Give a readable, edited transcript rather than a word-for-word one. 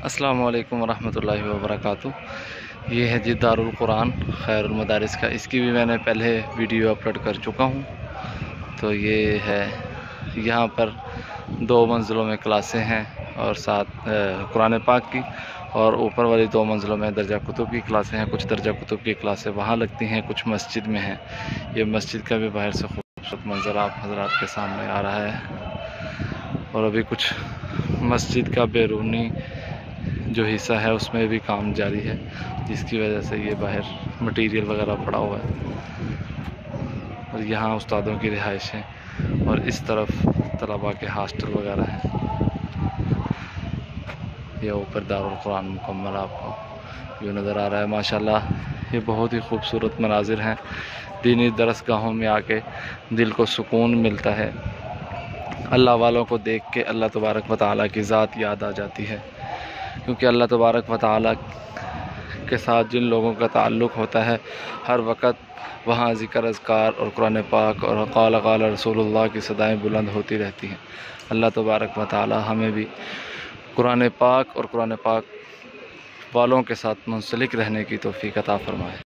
अस्सलामु अलैकुम वरहमतुल्लाहि वबरकातुह। ये है जी दारुल कुरान खैरुल मदारिस का। इसकी भी मैंने पहले वीडियो अपलोड कर चुका हूँ। तो ये है, यहाँ पर 2 मंजिलों में क्लासें हैं और साथ कुरान पाक की, और ऊपर वाली 2 मंजिलों में दर्जा कुतुब की क्लासें हैं। कुछ दर्जा कुतुब की क्लासें वहाँ लगती हैं, कुछ मस्जिद में हैं। ये मस्जिद का भी बाहर से खूबसूरत मंजर आप हजरात के सामने आ रहा है। और अभी कुछ मस्जिद का बैरूनी जो हिस्सा है उसमें भी काम जारी है, जिसकी वजह से ये बाहर मटेरियल वगैरह पड़ा हुआ है। और यहाँ उस्तादों की रिहाइशें और इस तरफ तलबा के हॉस्टल वगैरह हैं। यह ऊपर दारुल कुरान मुकम्मल आपको जो नज़र आ रहा है। माशाल्लाह ये बहुत ही खूबसूरत मनाजिर हैं। दीनी दरसगाहों में आके दिल को सुकून मिलता है। अल्लाह वालों को देख के अल्लाह तबारक व तआला की ज़ात याद आ जाती है, क्योंकि अल्लाह तबारक व तआला के साथ जिन लोगों का ताल्लुक़ होता है हर वक़्त वहाँ ज़िक्र अज़कार और कुरान पाक और क़ाल क़ाल रसूलुल्लाह की सदाएँ बुलंद होती रहती हैं। अल्लाह तबारक व तआला हमें भी कुरान पाक और कुरान पाक वालों के साथ मुंसलिक रहने की तौफ़ीक़ अता फ़रमाए।